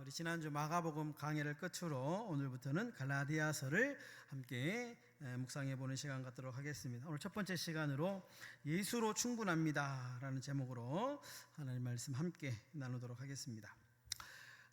우리 지난주 마가복음 강해를 끝으로 오늘부터는 갈라디아서를 함께 묵상해 보는 시간 갖도록 하겠습니다. 오늘 첫 번째 시간으로 예수로 충분합니다 라는 제목으로 하나님 말씀 함께 나누도록 하겠습니다.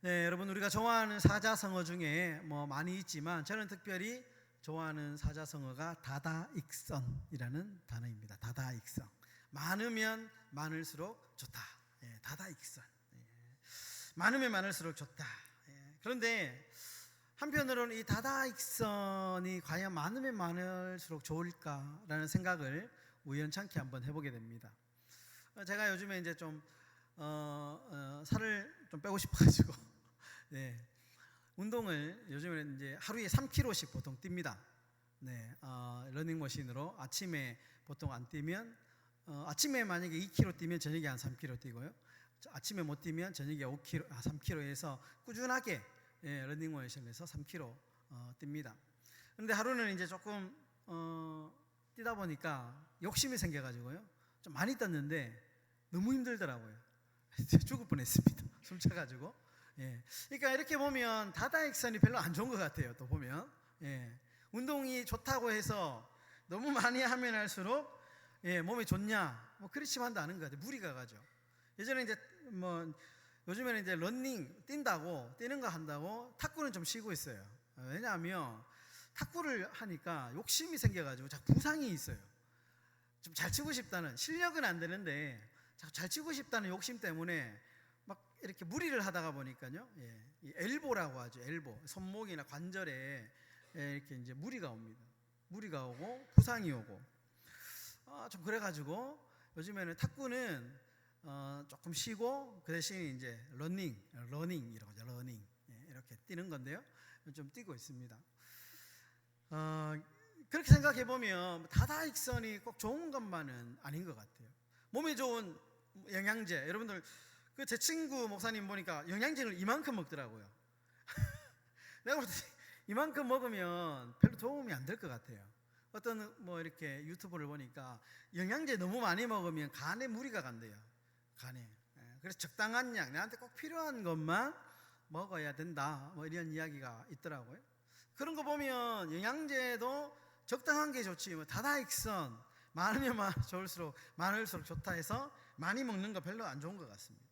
네, 여러분, 우리가 좋아하는 사자성어 중에 많이 있지만 저는 특별히 좋아하는 사자성어가 다다익선이라는 단어입니다. 다다익선. 많으면 많을수록 좋다. 다다익선. 많으면 많을수록 좋다. 그런데 한편으로는 이 다다익선이 과연 많으면 많을수록 좋을까라는 생각을 우연찮게 한번 해보게 됩니다. 제가 요즘에 이제 좀 살을 좀 빼고 싶어가지고 운동을 요즘에는 이제 하루에 3km씩 보통 뜁니다. 러닝머신으로 아침에 보통 안 뛰면 아침에 만약에 2km 뛰면 저녁에 한 3km 뛰고요. 아침에 못 뛰면 저녁에 3km에서 꾸준하게 러닝머신에서 3km 뜁니다. 그런데 하루는 이제 조금 뛰다 보니까 욕심이 생겨가지고요. 좀 많이 떴는데 너무 힘들더라고요. 죽을 뻔했습니다. 숨 차가지고. 그러니까 이렇게 보면 다다익선이 별로 안 좋은 것 같아요. 또 보면 운동이 좋다고 해서 너무 많이 하면 할수록 몸에 좋냐? 그렇지만도 않은 것 같아요. 무리가 가죠. 예전에 이제 요즘에는 이제 러닝 뛰는 거 한다고 탁구는 좀 쉬고 있어요. 왜냐하면 탁구를 하니까 욕심이 생겨가지고 자꾸 부상이 있어요. 좀 잘 치고 싶다는, 실력은 안 되는데 자꾸 잘 치고 싶다는 욕심 때문에 막 이렇게 무리를 하다가 보니까요, 이 엘보라고 하죠. 엘보, 손목이나 관절에 이렇게 이제 무리가 옵니다. 무리가 오고 부상이 오고 좀 그래가지고 요즘에는 탁구는 조금 쉬고 그 대신 이제 러닝이라고 하죠. 러닝. 이렇게 뛰는 건데요. 좀 뛰고 있습니다. 그렇게 생각해 보면 다다익선이 꼭 좋은 것만은 아닌 것 같아요. 몸에 좋은 영양제, 여러분들 제 친구 목사님 보니까 영양제를 이만큼 먹더라고요. 내가 볼 때 이만큼 먹으면 별로 도움이 안 될 것 같아요. 어떤 이렇게 유튜브를 보니까 영양제 너무 많이 먹으면 간에 무리가 간대요. 간에. 그래서 적당한 양, 나한테 꼭 필요한 것만 먹어야 된다, 이런 이야기가 있더라고요. 그런 거 보면 영양제도 적당한 게 좋지, 다다익선, 많으면 많을수록 좋다 해서 많이 먹는 거 별로 안 좋은 것 같습니다.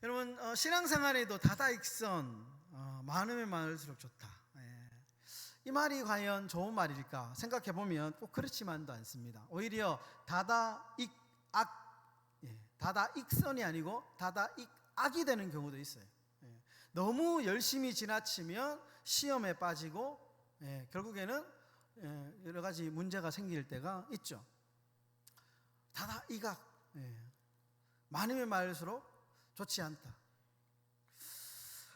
여러분, 신앙생활에도 다다익선, 많으면 많을수록 좋다, 이 말이 과연 좋은 말일까 생각해 보면 꼭 그렇지만도 않습니다. 오히려 다다익선이 아니고 다다익악이 되는 경우도 있어요. 너무 열심히 지나치면 시험에 빠지고 결국에는 여러 가지 문제가 생길 때가 있죠. 다다익악, 많으면 많을수록 좋지 않다.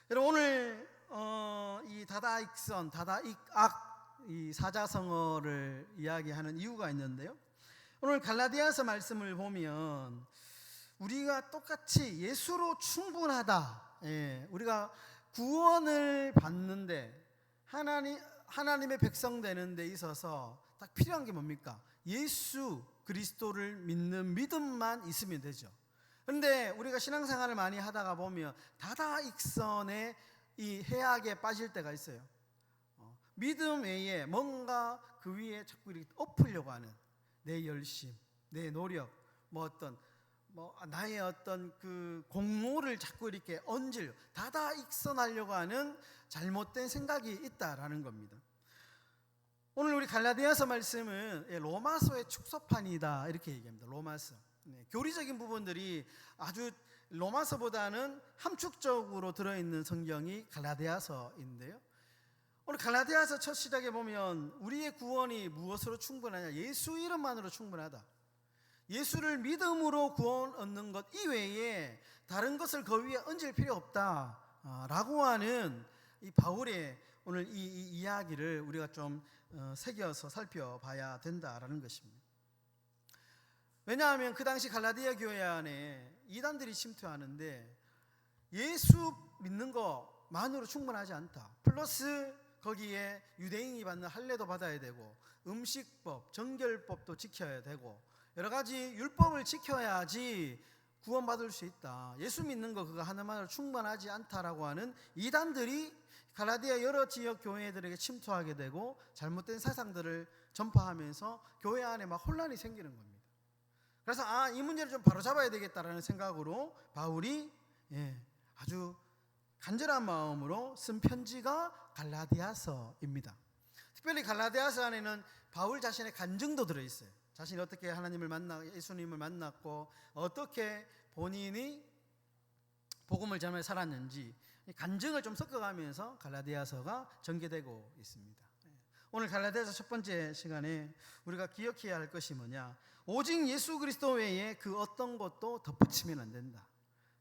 여러분, 오늘 이 다다익선, 다다익악, 이 사자성어를 이야기하는 이유가 있는데요. 오늘 갈라디아서 말씀을 보면 우리가 똑같이 예수로 충분하다, 우리가 구원을 받는데 하나님의 백성 되는 데 있어서 딱 필요한 게 뭡니까? 예수 그리스도를 믿는 믿음만 있으면 되죠. 그런데 우리가 신앙생활을 많이 하다가 보면 다다익선의 이 해악에 빠질 때가 있어요. 믿음 외에 뭔가 그 위에 자꾸 이렇게 엎으려고 하는 내 열심, 내 노력, 나의 어떤 그 공로를 자꾸 이렇게 다다익선하려고 하는 잘못된 생각이 있다라는 겁니다. 오늘 우리 갈라디아서 말씀은 로마서의 축소판이다 이렇게 얘기합니다. 로마서. 교리적인 부분들이 아주 로마서보다는 함축적으로 들어있는 성경이 갈라디아서인데요. 오늘 갈라디아서 첫 시작에 보면 우리의 구원이 무엇으로 충분하냐? 예수 이름만으로 충분하다. 예수를 믿음으로 구원 얻는 것 이외에 다른 것을 그 위에 얹을 필요 없다 라고 하는 이 바울의 오늘 이 이야기를 우리가 좀 새겨서 살펴봐야 된다라는 것입니다. 왜냐하면 그 당시 갈라디아 교회 안에 이단들이 침투하는데 예수 믿는 것만으로 충분하지 않다. 플러스 거기에 유대인이 받는 할례도 받아야 되고 음식법, 정결법도 지켜야 되고 여러 가지 율법을 지켜야지 구원받을 수 있다, 예수 믿는 거 그거 하나만으로 충분하지 않다라고 하는 이단들이 갈라디아 여러 지역 교회들에게 침투하게 되고 잘못된 사상들을 전파하면서 교회 안에 막 혼란이 생기는 겁니다. 그래서 이 문제를 좀 바로잡아야 되겠다라는 생각으로 바울이 아주 간절한 마음으로 쓴 편지가 갈라디아서입니다. 특별히 갈라디아서 안에는 바울 자신의 간증도 들어있어요. 자신이 어떻게 하나님을 예수님을 만났고 어떻게 본인이 복음을 전해 살았는지 간증을 좀 섞어가면서 갈라디아서가 전개되고 있습니다. 오늘 갈라디아서 첫 번째 시간에 우리가 기억해야 할 것이 뭐냐, 오직 예수 그리스도 외에 그 어떤 것도 덧붙이면 안 된다.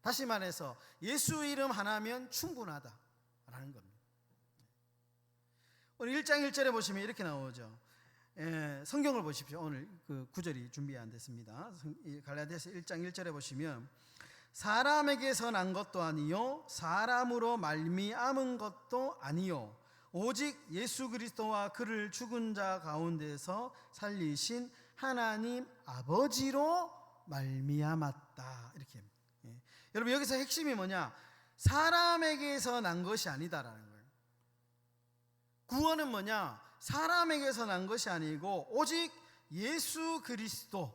다시 말해서 예수 이름 하나면 충분하다라는 겁니다. 오늘 1장 1절에 보시면 이렇게 나오죠. 성경을 보십시오. 오늘 그 구절이 준비 안 됐습니다. 갈라디아서 1장 1절에 보시면 사람에게서 난 것도 아니요 사람으로 말미암은 것도 아니요 오직 예수 그리스도와 그를 죽은 자 가운데서 살리신 하나님 아버지로 말미암았다. 이렇게. 여러분 여기서 핵심이 뭐냐? 사람에게서 난 것이 아니다라는 거예요. 구원은 뭐냐? 사람에게서 난 것이 아니고 오직 예수 그리스도,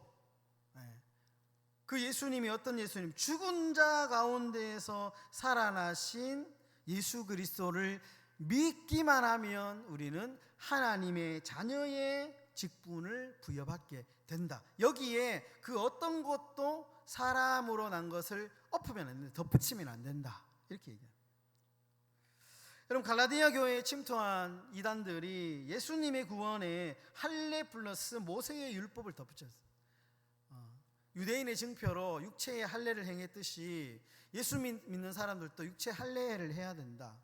그 예수님이 어떤 예수님? 죽은 자 가운데에서 살아나신 예수 그리스도를 믿기만 하면 우리는 하나님의 자녀의 직분을 부여받게 된다. 여기에 그 어떤 것도 사람으로 난 것을 엎으면 안 된다, 덧붙이면 안 된다, 이렇게 얘기해요. 여러분 갈라디아 교회에 침투한 이단들이 예수님의 구원에 할례 플러스 모세의 율법을 덧붙였어요. 유대인의 증표로 육체의 할례를 행했듯이 예수 믿는 사람들도 육체 할례를 해야 된다.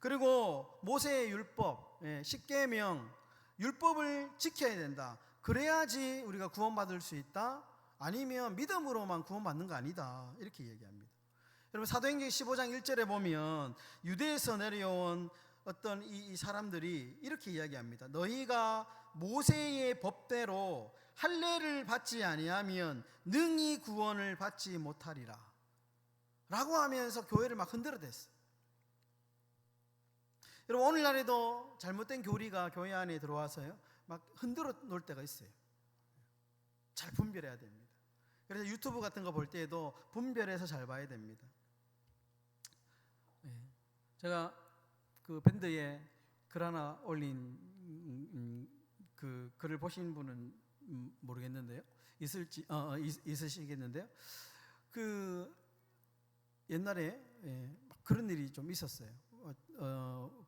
그리고 모세의 율법, 십계명, 율법을 지켜야 된다. 그래야지 우리가 구원받을 수 있다. 아니면 믿음으로만 구원받는 거 아니다, 이렇게 얘기합니다. 여러분 사도행전 15장 1절에 보면 유대에서 내려온 어떤 이 사람들이 이렇게 이야기합니다. 너희가 모세의 법대로 할례를 받지 아니하면 능히 구원을 받지 못하리라 라고 하면서 교회를 막 흔들어댔어요. 여러분 오늘날에도 잘못된 교리가 교회 안에 들어와서요 막 흔들어 놓을 때가 있어요. 잘 분별해야 됩니다. 그래서 유튜브 같은 거 볼 때에도 분별해서 잘 봐야 됩니다. 제가 그 밴드에 글 하나 올린 그 글을 보신 분은 모르겠는데요, 있으시겠는데요. 그 옛날에 그런 일이 좀 있었어요.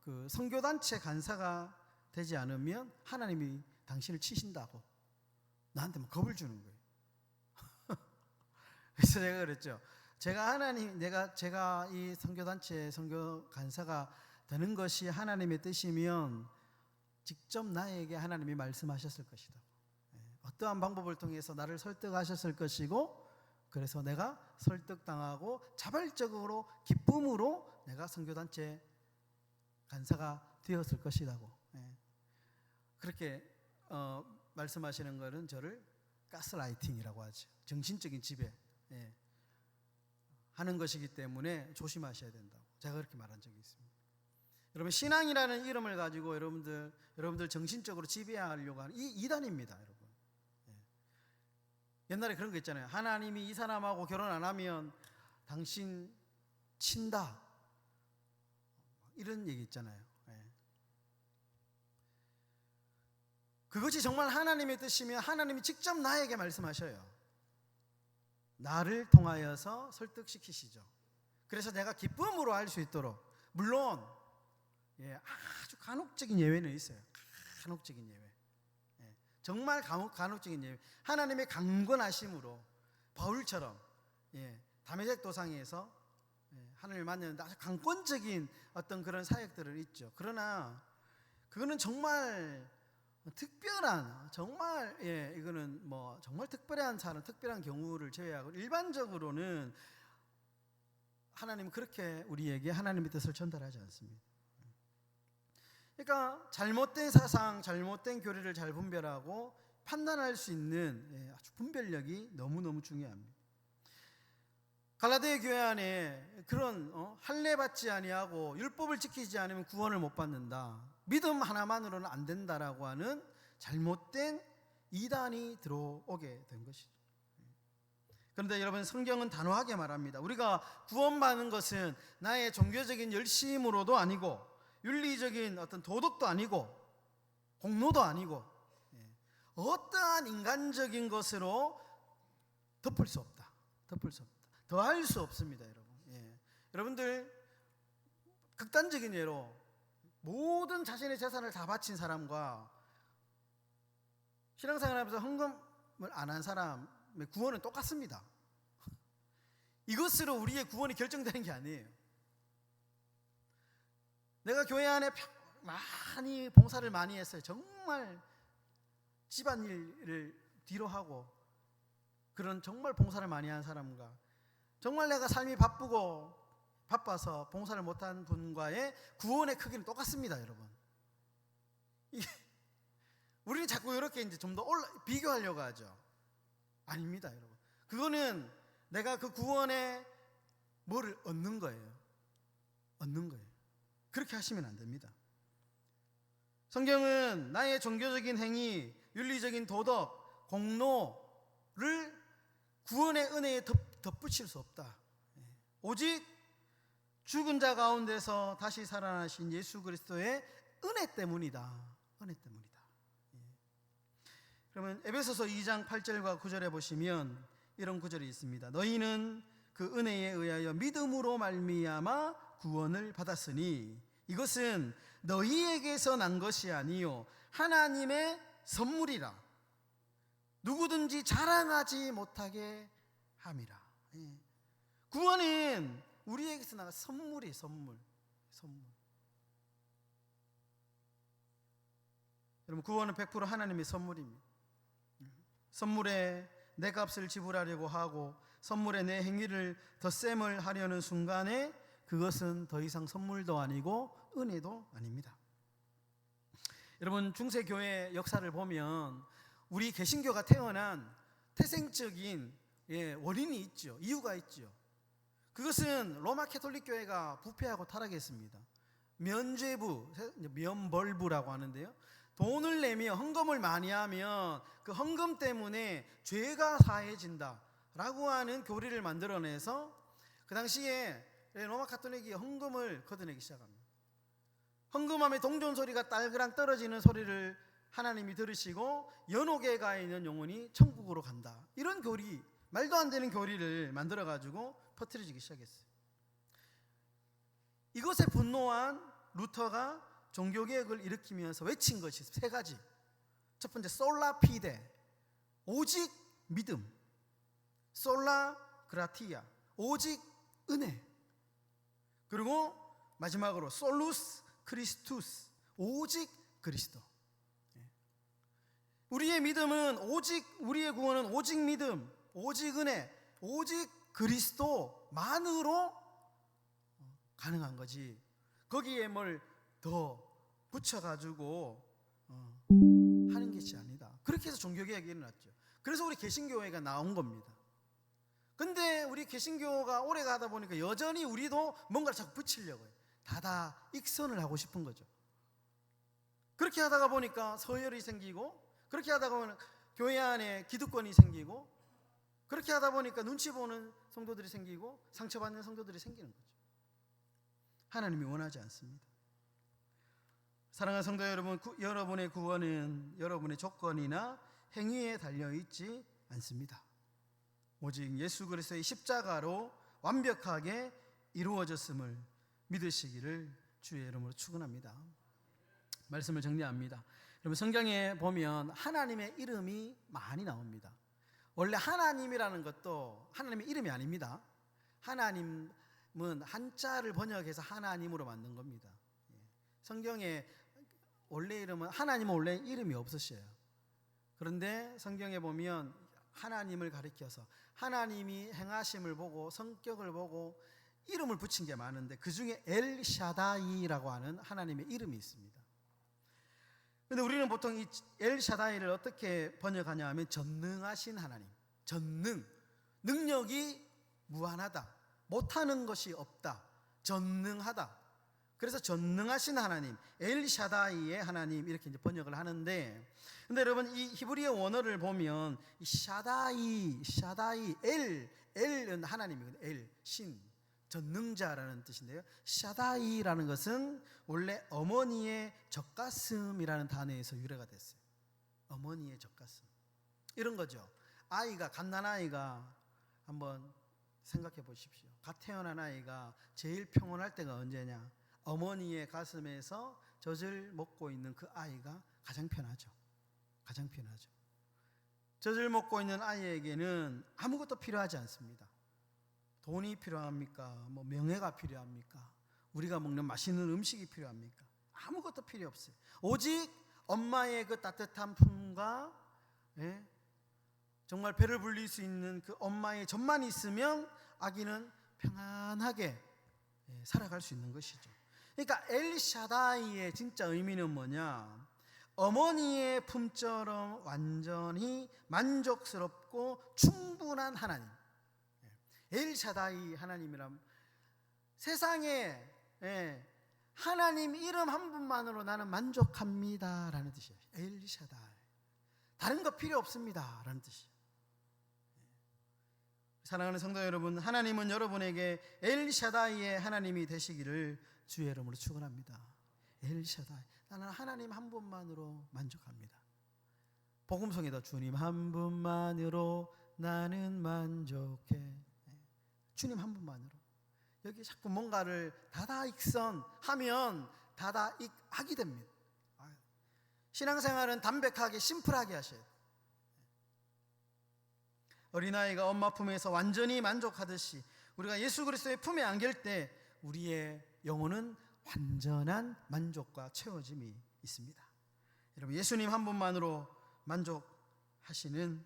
그 선교단체 간사가 되지 않으면 하나님이 당신을 치신다고 나한테 막 겁을 주는 거예요. 그래서 제가 그랬죠. 제가 이 선교단체 선교 간사가 되는 것이 하나님의 뜻이면 직접 나에게 하나님이 말씀하셨을 것이다. 어떠한 방법을 통해서 나를 설득하셨을 것이고, 그래서 내가 설득당하고 자발적으로 기쁨으로 내가 선교단체 간사가 되었을 것이라고. 그렇게 말씀하시는 것은 저를 가스라이팅이라고 하죠. 정신적인 지배 하는 것이기 때문에 조심하셔야 된다고 제가 그렇게 말한 적이 있습니다. 여러분 신앙이라는 이름을 가지고 여러분들 정신적으로 지배하려고 하는 이 이단입니다. 여러분 옛날에 그런 거 있잖아요. 하나님이 이 사람하고 결혼 안 하면 당신 친다, 이런 얘기 있잖아요. 그것이 정말 하나님의 뜻이면 하나님이 직접 나에게 말씀하셔요. 나를 통하여서 설득시키시죠. 그래서 내가 기쁨으로 할 수 있도록, 물론 아주 간혹적인 예외는 있어요. 간혹적인 예외, 정말 간혹적인 예외. 하나님의 강권하심으로 바울처럼 다메섹 도상에서 하나님을 만나는데 아주 강권적인 어떤 그런 사역들은 있죠. 그러나 그거는 정말 특별한, 정말 이거는 뭐 정말 특별한 사람, 특별한 경우를 제외하고 일반적으로는 하나님은 그렇게 우리에게 하나님의 뜻을 전달하지 않습니다. 그러니까 잘못된 사상, 잘못된 교리를 잘 분별하고 판단할 수 있는 아주 분별력이 너무너무 중요합니다. 갈라디아 교회 안에 그런 할례 받지 아니하고 율법을 지키지 않으면 구원을 못 받는다, 믿음 하나만으로는 안 된다라고 하는 잘못된 이단이 들어오게 된 것이죠. 그런데 여러분, 성경은 단호하게 말합니다. 우리가 구원받는 것은 나의 종교적인 열심으로도 아니고 윤리적인 어떤 도덕도 아니고 공로도 아니고 어떠한 인간적인 것으로 덮을 수 없다. 더할 수 없습니다, 여러분. 여러분들, 극단적인 예로 모든 자신의 재산을 다 바친 사람과 신앙생활하면서 헌금을 안 한 사람의 구원은 똑같습니다. 이것으로 우리의 구원이 결정되는 게 아니에요. 내가 교회 안에 많이 봉사를 많이 했어요. 정말 집안일을 뒤로 하고 그런 정말 봉사를 많이 한 사람과 정말 내가 삶이 바빠서 봉사를 못한 분과의 구원의 크기는 똑같습니다, 여러분. 우리는 자꾸 이렇게 이제 좀 더 비교하려고 하죠. 아닙니다, 여러분. 그거는 내가 그 구원에 뭐를 얻는 거예요. 그렇게 하시면 안 됩니다. 성경은 나의 종교적인 행위, 윤리적인 도덕, 공로를 구원의 은혜에 덧붙일 수 없다. 오직 죽은 자 가운데서 다시 살아나신 예수 그리스도의 은혜 때문이다. 그러면 에베소서 2장 8절과 9절에 보시면 이런 구절이 있습니다. 너희는 그 은혜에 의하여 믿음으로 말미암아 구원을 받았으니 이것은 너희에게서 난 것이 아니요 하나님의 선물이라 누구든지 자랑하지 못하게 함이라. 구원은 우리에게서 나간 선물이에요. 선물. 여러분, 구원은 100% 하나님의 선물입니다. 선물에 내 값을 지불하려고 하고 선물에 내 행위를 덧셈을 하려는 순간에 그것은 더 이상 선물도 아니고 은혜도 아닙니다. 여러분, 중세교회 역사를 보면 우리 개신교가 태어난 태생적인 원인이 있죠. 이유가 있죠. 그것은 로마 캐톨릭 교회가 부패하고 타락했습니다. 면죄부라고 하는데요, 돈을 내며 헌금을 많이 하면 그 헌금 때문에 죄가 사해진다라고 하는 교리를 만들어내서 그 당시에 로마 카톨릭이 헌금을 걷어내기 시작합니다. 헌금하면 동전 소리가 딸그랑 떨어지는 소리를 하나님이 들으시고 연옥에 가 있는 영혼이 천국으로 간다, 이런 교리, 말도 안 되는 교리를 만들어가지고 퍼뜨려지기 시작했어요. 이것에 분노한 루터가 종교개혁을 일으키면서 외친 것이 세 가지. 첫 번째, 솔라 피데, 오직 믿음. 솔라 그라티아, 오직 은혜. 그리고 마지막으로 솔루스 크리스투스, 오직 그리스도. 우리의 믿음은 우리의 구원은 오직 믿음, 오직 은혜, 오직 그리스도만으로 가능한 거지, 거기에 뭘 더 붙여가지고 하는 것이 아니다. 그렇게 해서 종교개혁이 일어났죠. 그래서 우리 개신교회가 나온 겁니다. 근데 우리 개신교가 오래 가다 보니까 여전히 우리도 뭔가를 자꾸 붙이려고 해요. 다다 익선을 하고 싶은 거죠. 그렇게 하다가 보니까 서열이 생기고, 그렇게 하다가 보면 교회 안에 기득권이 생기고, 그렇게 하다 보니까 눈치 보는 성도들이 생기고 상처받는 성도들이 생기는 거죠. 하나님이 원하지 않습니다. 사랑하는 성도 여러분, 여러분의 구원은 여러분의 조건이나 행위에 달려있지 않습니다. 오직 예수 그리스도의 십자가로 완벽하게 이루어졌음을 믿으시기를 주의 이름으로 축원합니다. 말씀을 정리합니다. 여러분, 성경에 보면 하나님의 이름이 많이 나옵니다. 원래 하나님이라는 것도 하나님의 이름이 아닙니다. 하나님은 한자를 번역해서 하나님으로 만든 겁니다. 성경에 원래 이름은, 하나님은 원래 이름이 없으셔요. 그런데 성경에 보면 하나님을 가리켜서 하나님이 행하심을 보고 성격을 보고 이름을 붙인 게 많은데 그 중에 엘샤다이라고 하는 하나님의 이름이 있습니다. 그런데 우리는 보통 이 엘샤다이를 어떻게 번역하냐 하면 전능하신 하나님, 능력이 무한하다, 못하는 것이 없다, 전능하다. 그래서 전능하신 하나님, 엘샤다이의 하나님, 이렇게 이제 번역을 하는데, 근데 여러분 이 히브리어 원어를 보면 이 샤다이, 엘은 하나님이거든요. 엘, 신, 전능자라는 뜻인데요. 샤다이라는 것은 원래 어머니의 젖가슴이라는 단어에서 유래가 됐어요. 어머니의 젖가슴. 이런 거죠. 아이가, 갓난아이가 한번 생각해 보십시오. 갓 태어난 아이가 제일 평온할 때가 언제냐? 어머니의 가슴에서 젖을 먹고 있는 그 아이가 가장 편하죠. 가장 편하죠. 젖을 먹고 있는 아이에게는 아무것도 필요하지 않습니다. 돈이 필요합니까? 뭐 명예가 필요합니까? 우리가 먹는 맛있는 음식이 필요합니까? 아무것도 필요 없어요. 오직 엄마의 그 따뜻한 품과 정말 배를 불릴 수 있는 그 엄마의 젖만 있으면 아기는 평안하게 살아갈 수 있는 것이죠. 그러니까 엘샤다이의 진짜 의미는 뭐냐? 어머니의 품처럼 완전히 만족스럽고 충분한 하나님. 엘샤다이 하나님이란 세상에 하나님 이름 한 분만으로 나는 만족합니다 라는 뜻이에요. 엘샤다이, 다른 거 필요 없습니다 라는 뜻이에요. 사랑하는 성도 여러분, 하나님은 여러분에게 엘샤다이의 하나님이 되시기를 주의 이름으로 축원합니다. 엘샤다이, 나는 하나님 한 분만으로 만족합니다. 복음성에도 주님 한 분만으로 나는 만족해. 주님 한 분만으로. 여기 자꾸 뭔가를 다다익선하면 다다익하게 됩니다. 신앙생활은 담백하게 심플하게 하셔야 돼요. 어린아이가 엄마 품에서 완전히 만족하듯이 우리가 예수 그리스도의 품에 안길 때 우리의 영혼은 완전한 만족과 채워짐이 있습니다. 여러분, 예수님 한 분만으로 만족하시는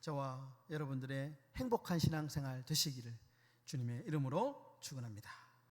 저와 여러분들의 행복한 신앙생활 되시기를 주님의 이름으로 축원합니다.